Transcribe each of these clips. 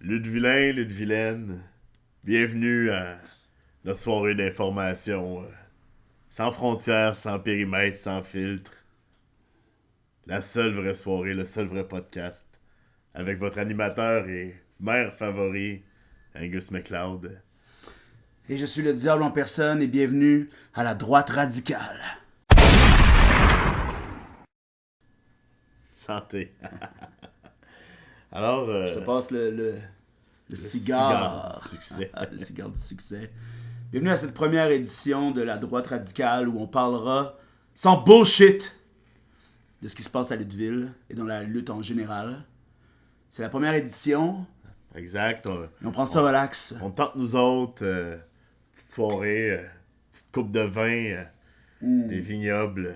Ludvilain, Ludvilaine, bienvenue à notre soirée d'information. Sans frontières, sans périmètre, sans filtre. La seule vraie soirée, le seul vrai podcast. Avec votre animateur et maire favori, Angus MacLeod. Et je suis le diable en personne et bienvenue à la droite radicale. Santé. Alors, Je te passe le cigare. du succès. Le cigare du succès. Bienvenue à cette première édition de la droite radicale où on parlera sans bullshit de ce qui se passe à Lutteville et dans la lutte en général. C'est la première édition. Exact. On prend ça relax. On tente nous autres, petite soirée, petite coupe de vin, des vignobles.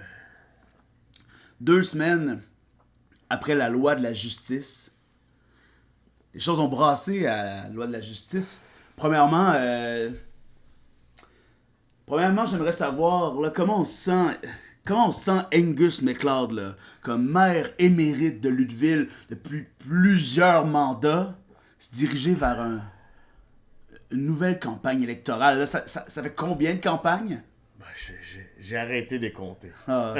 2 semaines après la loi de la justice, les choses ont brassé à la loi de la justice. Premièrement, j'aimerais savoir là, comment on sent Angus MacLeod là, comme maire émérite de Lutteville depuis plusieurs mandats, se diriger vers une nouvelle campagne électorale. Là, ça fait combien de campagnes? Ben, j'ai arrêté de les compter. À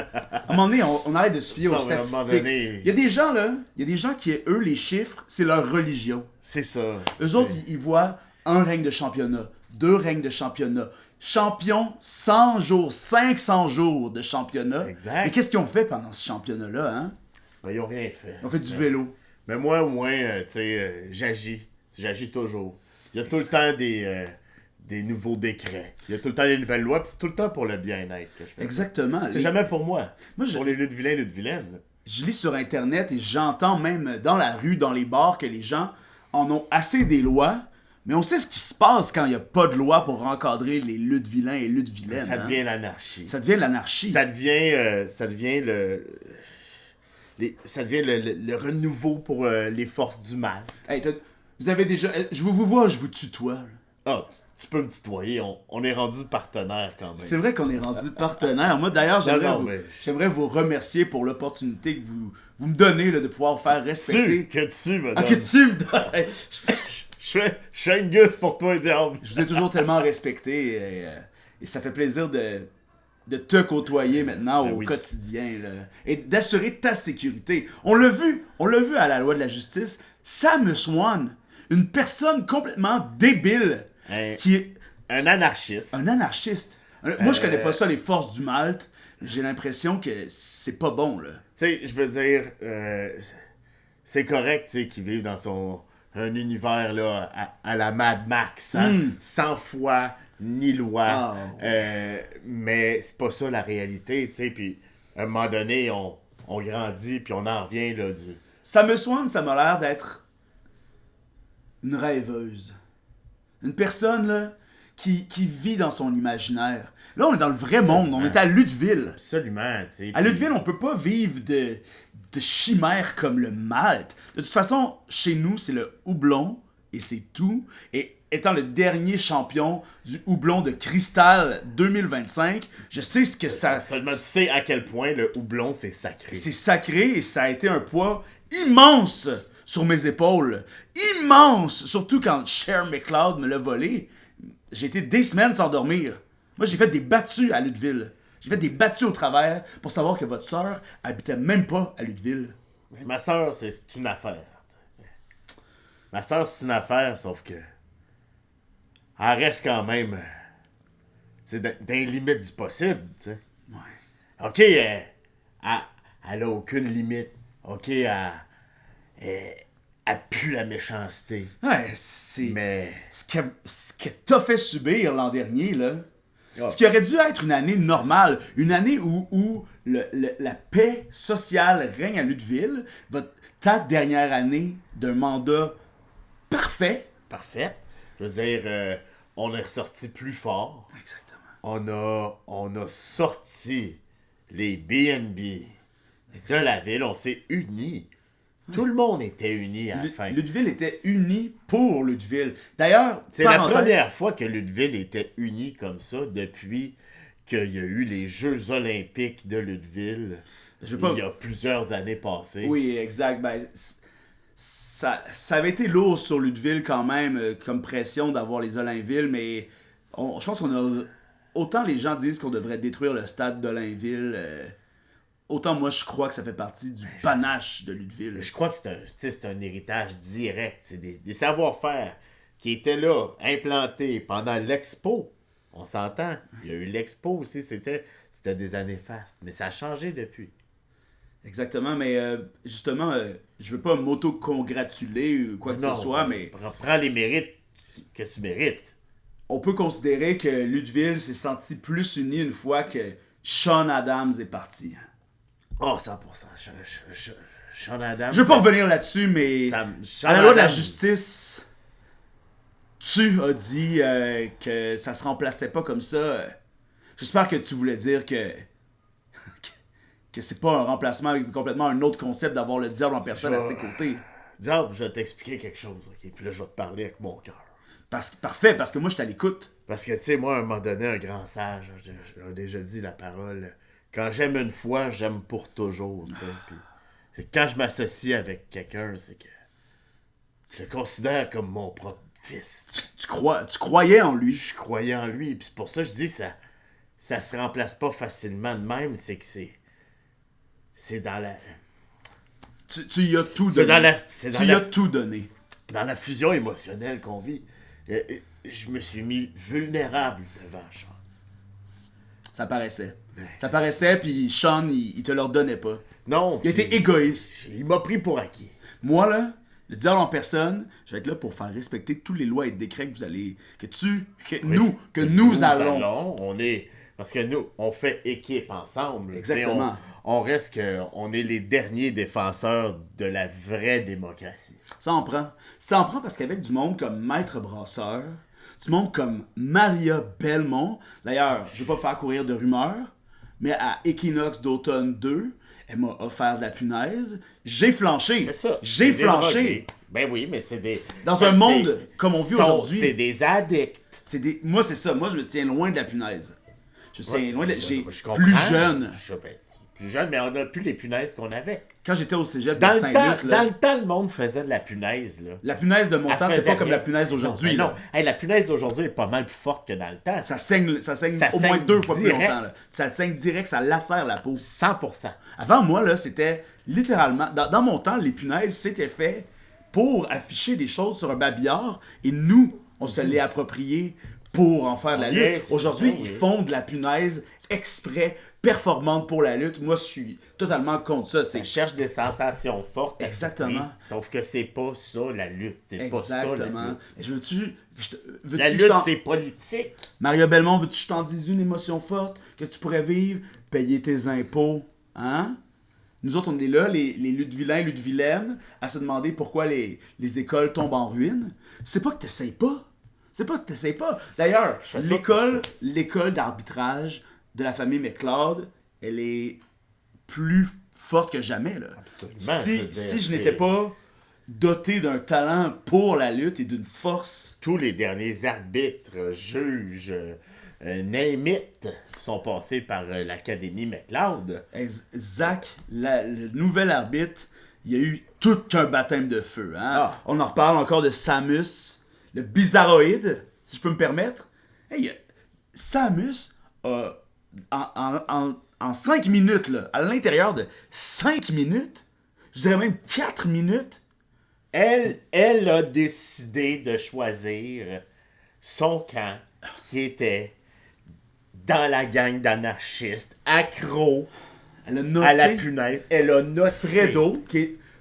un moment donné, on arrête de se fier aux Non, mais à un moment statistiques. donné- Il y a des gens qui, eux, les chiffres, c'est leur religion. C'est ça. Eux autres, ils voient un règne de championnat, 2 règnes de championnat, champion 100 jours, 500 jours de championnat. Exact. Mais qu'est-ce qu'ils ont fait pendant ce championnat-là, hein? Ben, ils ont rien fait. Ils ont fait du vélo. Mais moi, au moins, tu sais, j'agis. J'agis toujours. Il y a tout le temps des nouveaux décrets. Il y a tout le temps des nouvelles lois, puis c'est tout le temps pour le bien-être que je fais. Exactement. C'est jamais pour moi. Moi, C'est pour les Ludvilains, Ludvilaines. Là. Je lis sur Internet et j'entends même dans la rue, dans les bars, que les gens en ont assez des lois, mais on sait ce qui se passe quand il n'y a pas de loi pour encadrer les Luttevillains et Luttevillaines. Ça devient l'anarchie. Ça devient l'anarchie. Ça devient le renouveau pour les forces du mal. Hey, vous avez déjà... Je vous vois, je vous tutoie. Là. Ah, tu peux me tutoyer, on est rendu partenaire quand même. C'est vrai qu'on est rendu partenaire. Moi, d'ailleurs, mais- j'aimerais vous remercier pour l'opportunité que vous me donnez là, de pouvoir faire respecter... Tu me Ah, donnes. que tu me donnes! Hey, Je fais une gueuse pour toi, diable. je vous ai toujours tellement respecté et ça fait plaisir de te côtoyer maintenant Ben au oui. quotidien là, et d'assurer ta sécurité. On l'a vu à la loi de la justice. Sam Swan, une personne complètement débile Un, qui est un anarchiste. un anarchiste. Moi, je connais pas ça, les forces du Malte. J'ai l'impression que c'est pas bon, là. Tu sais, je veux dire, c'est correct, tu sais, qu'il vive dans un univers, là, à la Mad Max, hein, sans foi ni loi. Ah, Mais c'est pas ça la réalité, tu sais, puis à un moment donné, on grandit, puis on en revient, là, du... Sam Swan, ça m'a l'air d'être une rêveuse. Une personne, là, qui vit dans son imaginaire. Là, on est dans le vrai monde. On est à Lutteville. Absolument, tu sais. À Lutteville, on peut pas vivre de chimères comme le malt. De toute façon, chez nous, c'est le houblon et c'est tout. Et étant le dernier champion du houblon de cristal 2025, je sais ce que ça... Seulement, tu sais à quel point le houblon, c'est sacré. C'est sacré et ça a été un poids immense sur mes épaules. Immense! Surtout quand Cher MacLeod me l'a volé. J'ai été des semaines sans dormir. Moi, j'ai fait des battues à Lutteville. J'ai fait des battues au travers pour savoir que votre sœur habitait même pas à Lutteville. Ma soeur, c'est une affaire. Ma soeur, c'est une affaire, sauf que... Elle reste quand même... Tu sais, dans les limites du possible, tu sais. Ouais. OK, elle a aucune limite. OK, elle pue la méchanceté. Ouais, c'est... Mais... Ce qu'elle t'a fait subir l'an dernier, là... Ah. Ce qui aurait dû être une année normale, une année où la paix sociale règne à Lutteville, ta dernière année d'un mandat parfait. Parfait. Je veux dire, on est ressorti plus fort. Exactement. On a sorti les BNB de la ville. On s'est unis. Tout le monde était uni à la fin. Lutteville était uni pour Lutteville. D'ailleurs, C'est la parenthèse, première fois que Lutteville était uni comme ça depuis qu'il y a eu les Jeux olympiques de Lutteville Je veux pas- il y a plusieurs années passées. Oui, exact. Ben, ça avait été lourd sur Lutteville quand même, comme pression d'avoir les Olainville, mais je pense qu'on a... Autant les gens disent qu'on devrait détruire le stade d'Olainville, autant moi je crois que ça fait partie du panache de Lutteville. Je crois que c'est un héritage direct. C'est des savoir-faire qui étaient là, implantés pendant l'Expo. On s'entend. Il y a eu l'Expo aussi, c'était des années fastes. Mais ça a changé depuis. Exactement, mais justement, je veux pas m'auto-congratuler ou quoi que ce soit, mais Prends les mérites que tu mérites. on peut considérer que Lutteville s'est senti plus uni une fois que Sean Adams est parti. Oh, 100%. Sean Adams. Je veux pas revenir là-dessus, mais Sean à la loi de la Adams- justice, tu as dit que ça se remplaçait pas comme ça. J'espère que tu voulais dire que c'est pas un remplacement avec complètement un autre concept d'avoir le diable en personne à ses côtés. Diable, je vais t'expliquer quelque chose, ok? Puis là, je vais te parler avec mon cœur. Parfait, parce que moi, je suis à l'écoute. Parce que, tu sais, moi, à un moment donné, un grand sage, j'ai déjà dit la parole. Quand j'aime une fois, j'aime pour toujours, tu sais. Puis, c'est quand je m'associe avec quelqu'un, c'est que je le considère comme mon propre fils. Tu croyais en lui. Je croyais en lui, puis c'est pour ça que je dis ça se remplace pas facilement de même, c'est que c'est dans la Tu y as tout C'est donné. dans Tu y la- as tout donné. dans la fusion émotionnelle qu'on vit. Je me suis mis vulnérable devant Sean. Ça paraissait. Ça paraissait, puis Sean, il te le redonnait pas. Non, Il a été égoïste. il m'a pris pour acquis. Moi, là, le diable en personne, je vais être là pour faire respecter toutes les lois et décrets que vous allez... nous allons. On est... Parce que nous, on fait équipe ensemble. Exactement. Tu sais, on reste que... On est les derniers défenseurs de la vraie démocratie. Ça en prend. Ça en prend parce qu'avec du monde comme Maître Brasseur, du monde comme Maria Belmont, d'ailleurs, je vais pas faire courir de rumeurs, mais à Equinox d'automne 2, elle m'a offert de la punaise. J'ai flanché. C'est ça. J'ai C'est flanché. dérogué. Ben oui, mais c'est des... Dans ça, un monde c'est- comme on vit sont- aujourd'hui. C'est des addicts. Moi, c'est ça. Moi, je me tiens loin de la punaise. Je tiens loin de... J'ai Je comprends. plus jeune. Plus jeune, mais on n'a plus les punaises qu'on avait. Quand j'étais au cégep de Dans le, Saint-Luc, temps, là, dans le temps, le monde faisait de la punaise, là. la punaise de mon Elle temps, c'est faisait pas comme rien. la punaise d'aujourd'hui. Non, là. hey, la punaise d'aujourd'hui est pas mal plus forte que dans le temps. Ça saigne Ça au moins saigne 2 fois plus direct. longtemps. Là. Ça saigne direct, ça lacère la peau. 100%. Avant, moi, là, c'était littéralement... Dans mon temps, les punaises, c'était fait pour afficher des choses sur un babillard et nous, on se l'est approprié pour en faire de la Ok, lutte. c'est Aujourd'hui, bon, ils oui. font de la punaise exprès, performante pour la lutte. Moi, je suis totalement contre ça. On cherche des sensations fortes. à Exactement. tout prix, sauf que c'est pas ça la lutte. C'est pas ça la Exactement. lutte. Et veux-tu La que je lutte, t'en- c'est politique. Mario Belmont, veux-tu que je t'en dise une émotion forte que tu pourrais vivre? Payer tes impôts. Hein? Nous autres, on est là, les Lutte-Vilains, Lutte-Vilaines, à se demander pourquoi les écoles tombent en ruine. C'est pas que t'essayes pas. C'est pas que t'essayes pas. D'ailleurs, fais tout l'école d'arbitrage de la famille McLeod, elle est plus forte que jamais. Là. Absolument, je veux dire, Si je c'est- n'étais pas doté d'un talent pour la lutte et d'une force... Tous les derniers arbitres, juges, name it, sont passés par l'Académie McLeod. Zach, le nouvel arbitre, il y a eu tout qu'un baptême de feu. Hein? Ah. On en reparle encore de Samus, le bizarroïde, si je peux me permettre. Hey, Samus a, en 5 minutes, là, à l'intérieur de 5 minutes, je dirais même 4 minutes, Elle a décidé de choisir son camp qui était dans la gang d'anarchistes, accro elle a à la noté punaise. Elle a noté Fredo,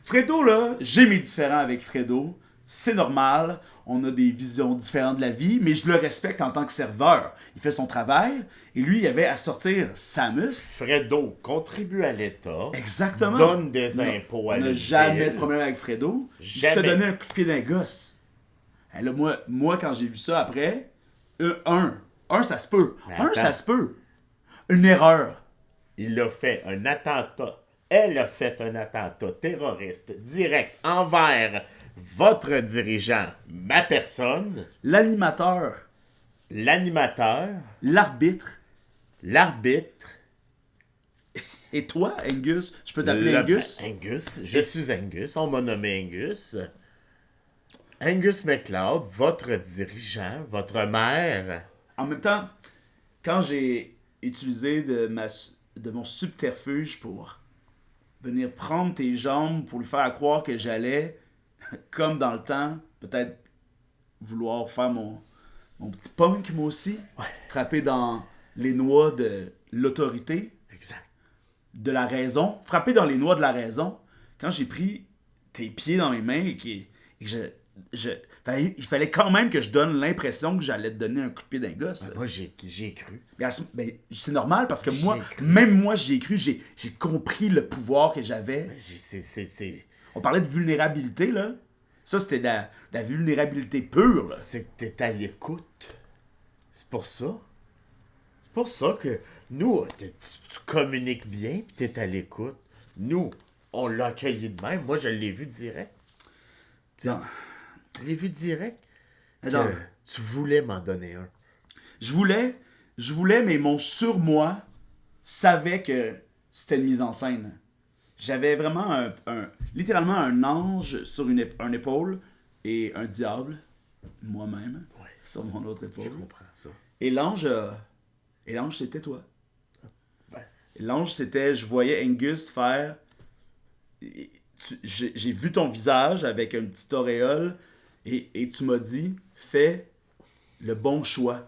Fredo, là, j'ai mes différends avec Fredo. C'est normal, on a des visions différentes de la vie, mais je le respecte en tant que serveur. Il fait son travail, et lui, il avait à sortir Samus. Fredo contribue à l'État, Exactement. donne des impôts à On n'a l'État. jamais de problème avec Fredo. Il se fait Jamais. donner un coup de pied d'un gosse. Et là, moi, quand j'ai vu ça après, ça se peut. Attends. Ça se peut. Une erreur. Il a fait un attentat. Elle a fait un attentat terroriste direct envers votre dirigeant, ma personne, L'animateur, l'animateur, l'arbitre, l'arbitre, Et toi, Angus, je peux t'appeler Angus? Angus, je suis Angus, on m'a nommé Angus. Angus MacLeod, votre dirigeant, votre maire. En même temps, quand j'ai utilisé de mon subterfuge pour venir prendre tes jambes pour lui faire croire que j'allais, comme dans le temps, peut-être vouloir faire mon petit punk moi aussi, frapper dans les noix de l'autorité, Exact. de la raison, frapper dans les noix de la raison, quand j'ai pris tes pieds dans mes mains et que il fallait quand même que je donne l'impression que j'allais te donner un coup de pied d'un gosse. Moi, j'ai cru. C'est normal parce que J'y ai cru. même moi, j'y ai cru, j'ai compris le pouvoir que j'avais. On parlait de vulnérabilité, là. Ça, c'était de la vulnérabilité pure, là. C'est que t'es à l'écoute. C'est pour ça. C'est pour ça que nous, tu communiques bien pis t'es à l'écoute. Nous, on l'a accueilli de même. Moi, je l'ai vu direct. Non. Je l'ai vu direct. Non. Que tu voulais m'en donner un. Je voulais, mais mon surmoi savait que c'était une mise en scène. J'avais vraiment littéralement un ange sur un épaule et un diable, moi-même, sur mon autre épaule. Je comprends ça. Et l'ange, c'était toi. Ben, Et l'ange, c'était, je voyais Angus faire... J'ai vu ton visage avec une petite auréole et tu m'as dit, fais le bon choix.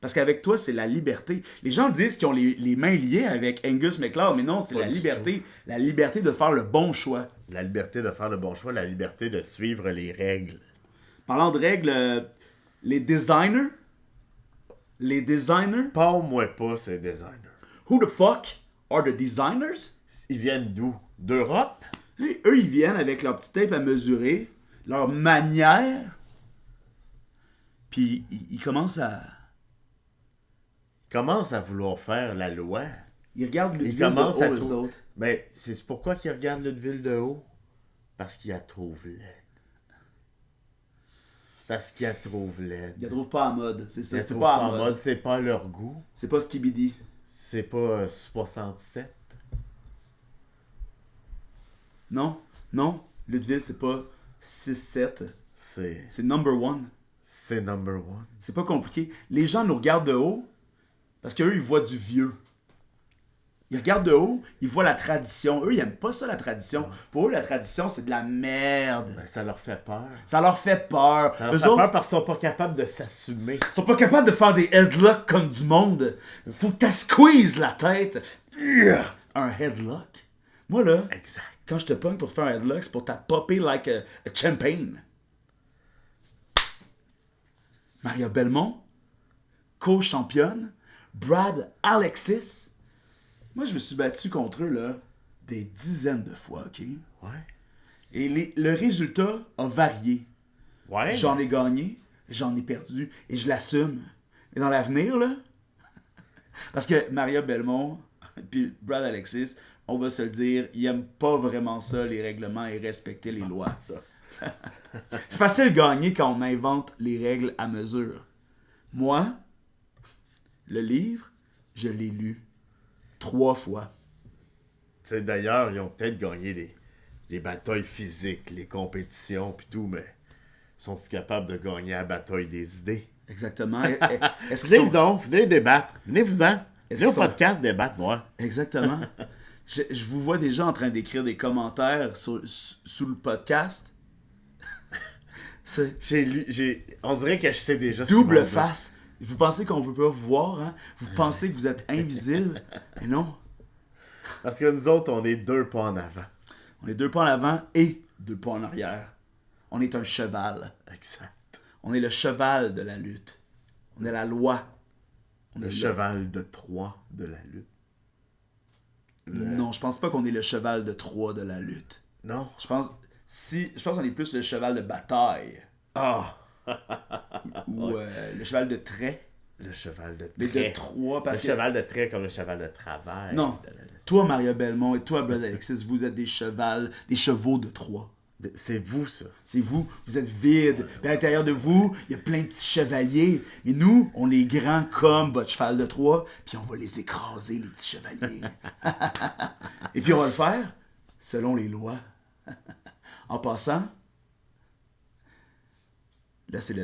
Parce qu'avec toi, c'est la liberté. Les gens disent qu'ils ont les mains liées avec Angus MacLeod, mais non, c'est Pas la du liberté. La liberté de faire le bon choix. la liberté de faire le bon choix, la liberté de suivre les règles. Parlant de règles, les designers, Parle-moi pas ces designers. who the fuck are the designers? Ils viennent d'où? D'Europe? Et eux, ils viennent avec leur petit tape à mesurer, leur manière, puis ils commencent à... Commencent à vouloir faire la loi. Ils regardent Ils Ludwig de commencent haut, à eux tout. autres. Mais c'est pourquoi qu'ils regardent Ludwig de haut? Parce qu'il a trop laide. Parce qu'il a trop laide. Ils la trouvent pas à mode, c'est ça. Ils C'est trouvent pas pas à en mode. c'est pas leur goût. C'est pas Skibidi. C'est pas 67. Non, non. Ludwig, c'est pas 6-7. C'est C'est number one. number one. C'est pas compliqué. Les gens nous regardent de haut parce qu'eux, ils voient du vieux. Ils regardent de haut, ils voient la tradition. Eux, ils aiment pas ça, la tradition. Pour eux, la tradition, c'est de la merde. Ben, ça leur fait peur. Ça leur fait peur. Ça leur Eux fait autres, peur parce qu'ils sont pas capables de s'assumer. ils sont pas capables de faire des headlocks comme du monde. Faut que tu squeezes la tête. Un headlock. Moi, là, Exact. quand je te pogne pour te faire un headlock, c'est pour t'as popper like a champagne. Maria Belmont, co-championne. Brad Alexis. Moi, je me suis battu contre eux, là, des dizaines de fois, OK? Ouais. Et le résultat a varié. Ouais. J'en ai gagné, j'en ai perdu, et je l'assume. Mais dans l'avenir, là, parce que Maria Belmont puis Brad Alexis, on va se le dire, ils aiment pas vraiment ça, les règlements et respecter les lois. Ça. C'est facile de gagner quand on invente les règles à mesure. Moi, le livre, je l'ai lu 3 fois. Tu sais, d'ailleurs, ils ont peut-être gagné les batailles physiques, les compétitions pis tout, mais ils sont capables de gagner la bataille des idées. Exactement. Est-ce qu'ils Venez sont... donc, venez débattre. Venez-vous-en. Est-ce Venez au qu'ils sont- podcast débattre, voir. Exactement. Je vous vois déjà en train d'écrire des commentaires sous le podcast. C'est On dirait que je sais déjà ce qu'ils vont double dire. face. Vous pensez qu'on veut pas vous voir, hein? Vous pensez que vous êtes invisible. Mais non. Parce que nous autres, on est 2 pas en avant. On est 2 pas en avant et 2 pas en arrière. On est un cheval. Exact. On est le cheval de la lutte. On est la loi. On Le est cheval de Troie de la lutte. Non, je pense pas qu'on est le cheval de Troie de la lutte. Non. Je pense qu'on est plus le cheval de bataille. Ah! Ou le cheval de trait. Le cheval de Mais trait. de Troie, parce Le que... cheval de trait comme le cheval de travail. Non. Toi, Maria Belmont, et toi, Brad Alexis, vous êtes des chevaux de Troie. C'est vous, ça. C'est vous, vous êtes vide. Puis à l'intérieur de vous, il y a plein de petits chevaliers. Mais nous, on est grands comme votre cheval de Troie, puis on va les écraser, les petits chevaliers. Et puis on va le faire selon les lois. En passant, là c'est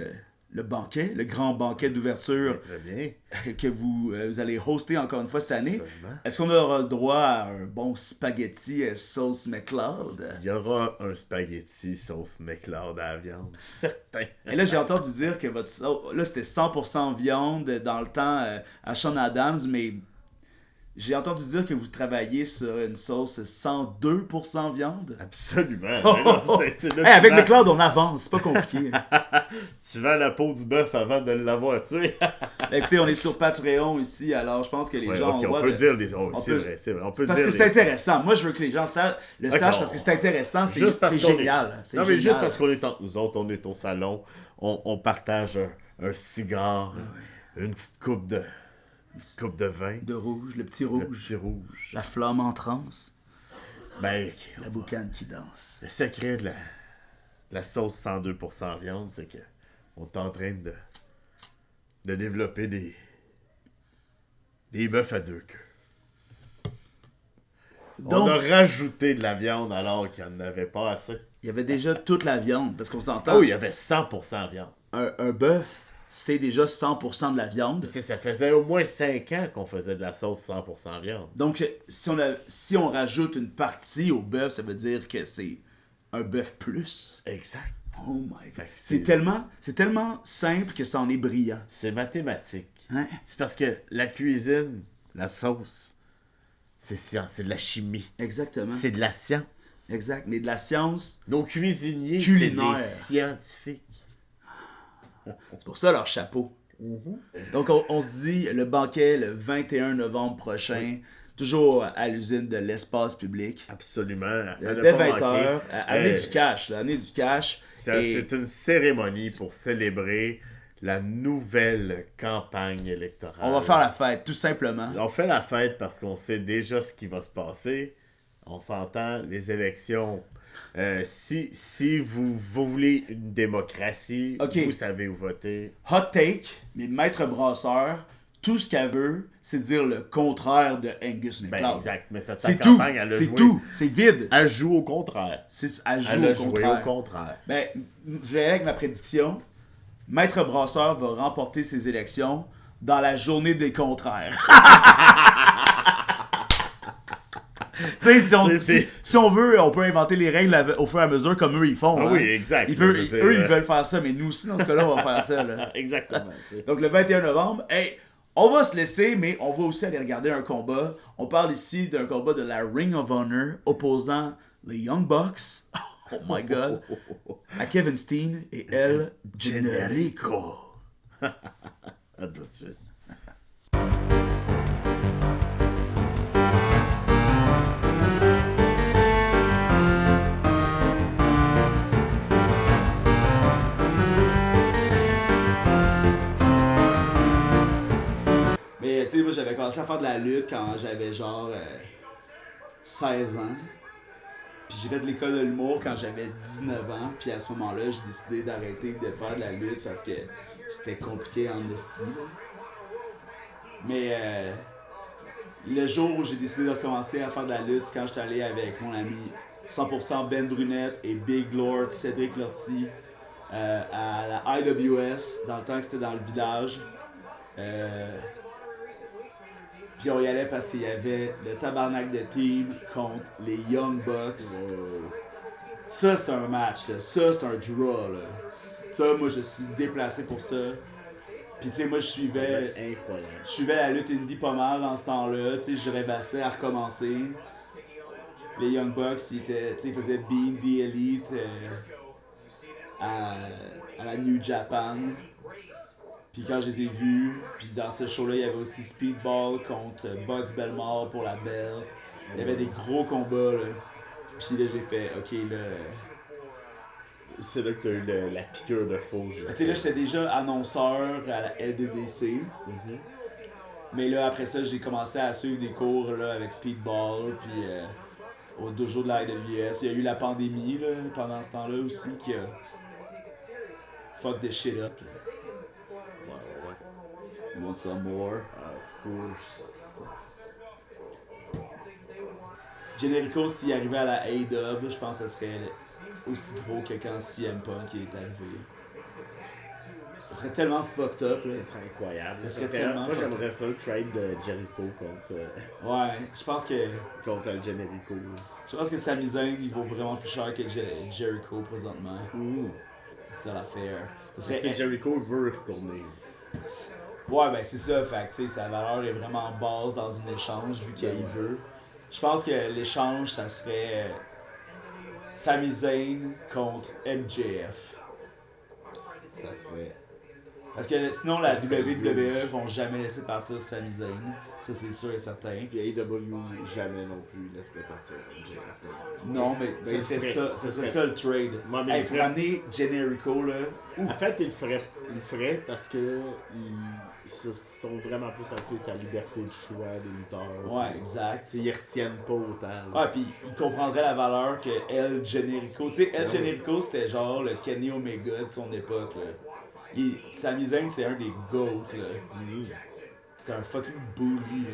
le banquet, le grand banquet d'ouverture Très bien. que vous allez hoster encore une fois cette année. Absolument. Est-ce qu'on aura le droit à un bon spaghetti sauce McLeod? Il y aura un spaghetti sauce McLeod à la viande. Certain. Et là, j'ai entendu dire que votre sauce, là, c'était 100% viande dans le temps à Sean Adams, mais j'ai entendu dire que vous travaillez sur une sauce 102% viande. Absolument. Oh, Mais non, oh, oh. c'est là, Hey, avec tu vends- McLeod, on avance, c'est pas compliqué. Tu vends la peau du bœuf avant de l'avoir tué. Écoutez, on est sur Patreon ici, alors je pense que les Ouais, gens ok, ont le on droit peut de... dire les. Oh, on c'est peut- vrai, c'est vrai. On peut Parce dire que c'est les- intéressant. Moi, je veux que les gens le Ok, sachent on- parce que c'est intéressant, Juste parce c'est qu'on est- génial. C'est Non, mais juste génial. parce qu'on est entre nous autres, on est au salon, on partage un cigare, une petite coupe de vin, De rouge, le petit le rouge, petit rouge. la flamme en transe, Ben, la boucane qui danse. le secret de la sauce 102% viande, c'est que on est en train de développer des bœufs à deux queues. On Donc, a rajouté de la viande alors qu'il n'y en avait pas assez. il y avait déjà toute la viande, parce qu'on s'entend, Oh, il y avait 100% viande. un bœuf, c'est déjà 100% de la viande. Ça faisait au moins 5 ans qu'on faisait de la sauce 100% viande. Donc, si on rajoute une partie au bœuf, ça veut dire que c'est un bœuf plus. Exact. Oh my god. c'est- C'est tellement simple que ça en est brillant. C'est mathématique. Hein? C'est parce que la cuisine, la sauce, c'est science, c'est de la chimie. Exactement. C'est de la science. Exact. Mais de la science, Nos cuisiniers, c'est Culinaire. des scientifiques. c'est pour ça leur chapeau. Donc, on se dit le banquet le 21 novembre prochain, toujours à l'usine de l'espace public. Absolument. À ne Dès pas 20h, manquer. amenez du cash, là, amenez du cash. Et C'est une cérémonie pour célébrer la nouvelle campagne électorale. on va faire la fête, tout simplement. On fait la fête parce qu'on sait déjà ce qui va se passer. On s'entend, les élections. Si vous voulez une démocratie, Ok. vous savez où voter. Hot take, mais Maître Brasseur, tout ce qu'elle veut, c'est dire le contraire de Angus Ben, McLeod. exact. Mais sa C'est tout, campagne, elle a c'est joué. tout, c'est vide. Elle joue au contraire. Elle joue Elle a au joué contraire. au contraire. Ben, je vais aller avec ma prédiction. Maître Brasseur va remporter ses élections dans la journée des contraires. Tu sais, si on veut, on peut inventer les règles au fur et à mesure comme eux ils font. Ah hein. oui, exact. Ils peuvent- Je veux dire, eux, ils veulent faire ça, mais nous aussi, dans ce cas-là, on va faire ça. Là. Exactement. tu sais. Donc, le 21 novembre, hey, on va se laisser, mais on va aussi aller regarder un combat. On parle ici d'un combat de la Ring of Honor opposant les Young Bucks, oh my god, à Kevin Steen et El Generico. À tout de suite. Mais tu sais, moi j'avais commencé à faire de la lutte quand j'avais genre 16 ans. Puis j'ai fait de l'école de l'humour quand j'avais 19 ans. Puis à ce moment-là, j'ai décidé d'arrêter de faire de la lutte parce que c'était compliqué en esti. Là. Mais le jour où j'ai décidé de recommencer à faire de la lutte, c'est quand j'étais allé avec mon ami 100% Ben Brunette et Big Lord Cédric Lortie à la IWS, dans le temps que c'était dans le village. Puis on y allait parce qu'il y avait le tabarnak de team contre les Young Bucks. Ça, c'est un match, là. Ça, c'est un draw. Là. Ça, moi, je suis déplacé pour ça. Puis, tu sais, moi, je suivais la lutte indie pas mal dans ce temps-là. Tu sais, je rêvassais à recommencer. Les Young Bucks, ils faisaient Being the Elite à la New Japan. Puis quand je les ai vus, puis dans ce show-là, il y avait aussi Speedball contre Bugs Belmore pour la belle. Il y avait des gros combats, là. Puis là, j'ai fait, ok, là... C'est là que t'as eu la piqûre de fauge. Tu sais, là, j'étais déjà annonceur à la LDDC. Mais là, après ça, j'ai commencé à suivre des cours là, avec Speedball. Puis au dojo de la IWS. Il y a eu la pandémie là, pendant ce temps-là aussi qui a fuck the shit up. Ouais. You want some more? Of course. Generico, s'il arrivait à la A-Dub, je pense que ça serait aussi gros que quand CM Punk est arrivé. Ça serait tellement fucked up. Là. Ça serait incroyable. Ça serait tellement moi, fucked j'aimerais ça le trade de Jericho contre, Ouais, je pense que contre le Generico. Sami Zayn, il vaut vraiment plus cher que Jericho présentement. Ouh. C'est ça l'affaire. Ça Tu sais, serait... Jericho veut retourner. Ouais, ben c'est ça. Fait que, sa valeur est vraiment basse dans un échange vu qu'il veut. Je pense que l'échange, ça serait Sami Zayn contre MJF. Ça serait. Parce que sinon, la Ça serait WWE huge. vont jamais laisser partir Sami Zayn. Ça, c'est sûr et certain. Puis AEW jamais non plus laisserait partir MJF. Non, mais Ben, ça il serait ferait. ça. Ça serait ça le trade. Ouais, mais Hey, il pour ferait. amener Generico, là. En fait, il le ferait parce que ils sont vraiment plus axés sur sa liberté de choix des lutteurs. Ouais, exact. T'sais, ils retiennent pas autant. là. Ouais, pis il comprendrait la valeur que El Generico. Tu sais, El Generico, c'était genre le Kenny Omega de son époque, là. Sami Zayn, c'est un des GOAT, là. C'est un fucking bully, là.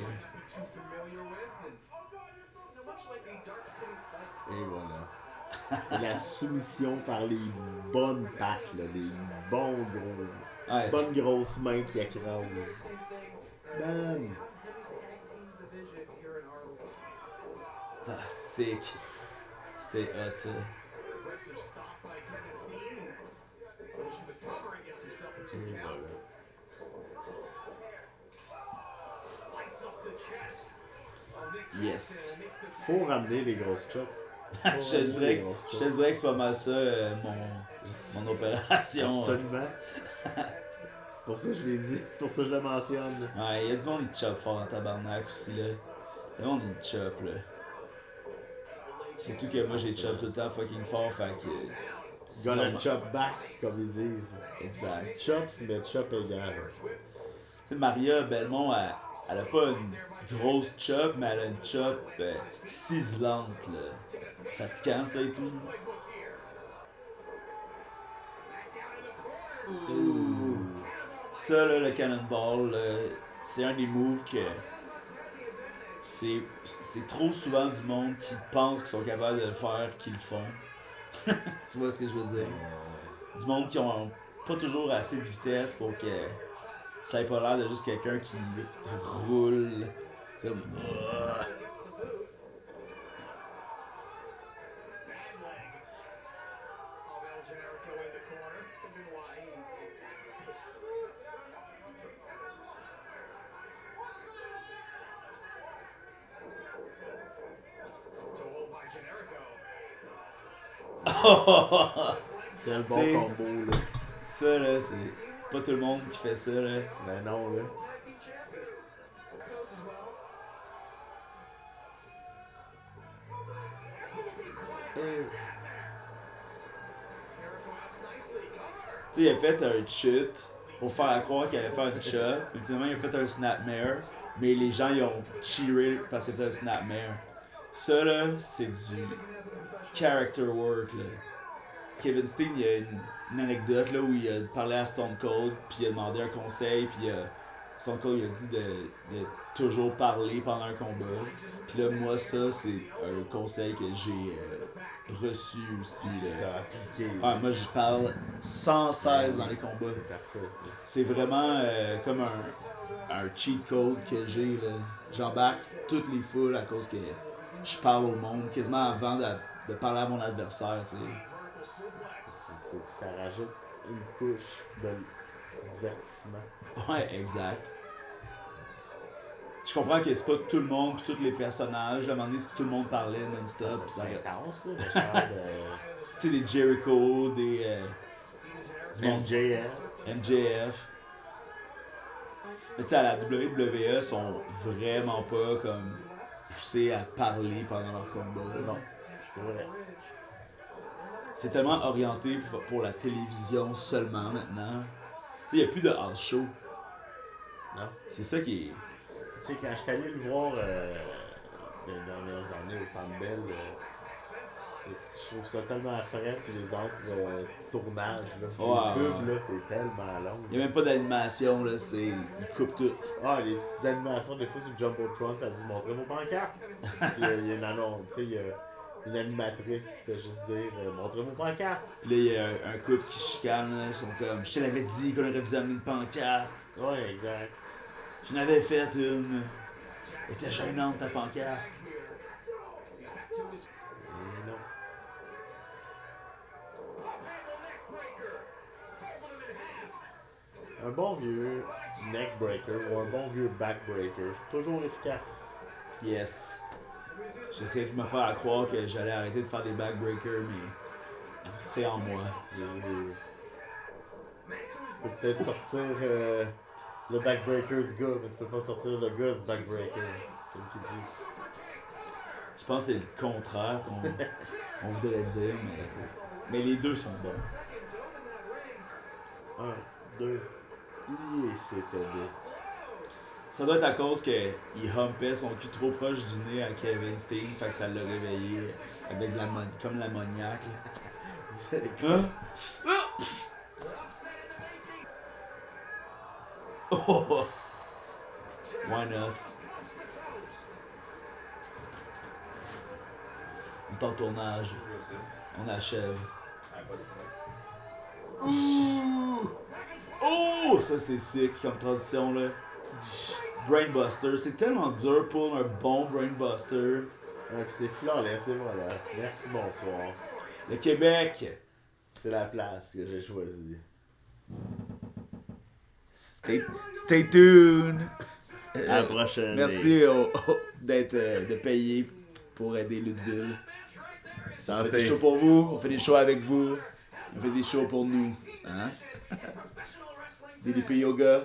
Et voilà. Et la soumission par les bonnes pattes, là, des bons gros. Ouais. Bonnes grosses mains qui écrasent. Bam! Ah, sick. C'est hot, ça. Et voilà. Yes. Faut ramener les grosses chops. Je te dirais que c'est pas mal ça, mon opération. Absolument. C'est pour ça que je l'ai dit. C'est pour ça que je le mentionne. Ouais, y'a du monde qui chope fort en tabarnak aussi, là. Le monde il chope, là. Surtout que moi j'ai chop tout le temps fucking fort, fait que. c'est Gonna normal. chop back, comme ils disent. Exact. Chop, mais chop égal. Tu sais, Maria Belmont, elle a pas une grosse chop, mais elle a une chop ciselante, là. Fatigant, ça et tout. Ouh. Ça, là, le Cannonball, là, c'est un des moves que. C'est trop souvent du monde qui pense qu'ils sont capables de le faire qu'ils le font. Tu vois ce que je veux dire? Du monde qui ont pas toujours assez de vitesse pour que ça ait pas l'air de juste quelqu'un qui roule comme. C'est le bon T'sais, combo, là. Ça, là, c'est pas tout le monde qui fait ça, là. Ben non, là. Tu sais, il a fait un chute pour faire croire qu'il allait faire un chop, puis finalement il a fait un snapmare, mais les gens ils ont cheeré parce que c'était un snapmare. Ça là, c'est du character work là. Kevin Steen, il y a une anecdote là où il a parlé à Stone Cold, puis il a demandé un conseil, puis Stone Cold il a dit de toujours parler pendant un combat. Puis là, moi, ça, c'est un conseil que j'ai reçu aussi. T'as Là. appliqué. Ouais, moi, je parle sans cesse dans les combats. C'est parfait, ça. C'est vraiment comme un cheat code que j'ai. Là. J'embarque toutes les foules à cause que je parle au monde quasiment avant de parler à mon adversaire. Tu sais. Ça rajoute une couche de divertissement. Ouais, exact. Je comprends que c'est pas tout le monde pis tous les personnages. À un moment donné, si tout le monde parlait non-stop, pis ça aurait- intense, là. Mais je parle Tu sais, des Jericho, des. Du de monde MJF. MJF. Mais tu sais, à la WWE, sont vraiment pas comme poussés à parler pendant leur combat. Non, c'est vrai. C'est tellement orienté pour la télévision seulement maintenant. Tu sais, il n'y a plus de house show. Non. C'est ça qui est. Tu sais, quand je suis allé le voir les dernières années au Centre Bell. Je trouve ça tellement frais que les autres tournages. Là. Ouais, Les pubs, là, c'est tellement long. Il n'y a même pas d'animation, là, c'est. Ils coupent tout. Ah, les petites animations, des fois sur le Jumbotron, ça dit montrez vos pancartes. Puis il y a une annonce, tu sais, il y a une animatrice qui fait juste dire montrez vos pancartes. Puis là, il y a un couple qui chicane, là, ils sont comme. Je te l'avais dit qu'on aurait dû amener une pancarte. Ouais, exact. J'en avais fait une. Elle était gênante ta pancarte. Et non. Un bon vieux neckbreaker ou un bon vieux backbreaker, toujours efficace. Yes. J'essaie de me faire croire que j'allais arrêter de faire des backbreakers, mais c'est en moi. Tu peux peut-être sortir le backbreaker du gars, mais tu peux pas sortir le gars du backbreaker, comme tu dis. Je pense que c'est le contraire qu'on voudrait dire, mais les deux sont bons. 1, 2, et c'était deux. Ça doit être à cause qu'il humpait son cul trop proche du nez à Kevin Steen, fait que ça l'a réveillé avec comme l'ammoniaque. Hein? Oh! Why not? On est en tournage. On achève. Ouh! Oh! Ça c'est sick comme transition là. Brainbuster, c'est tellement dur pour un bon Brainbuster. Ouais, pis c'est flawless, et voilà. Merci, bonsoir. Le Québec. C'est la place que j'ai choisie. Stay tuned. À la prochaine. Merci de payer pour aider Lutteville. On fait des shows pour vous, on fait des shows avec vous, on fait des shows pour nous. Hein? DDP Yoga.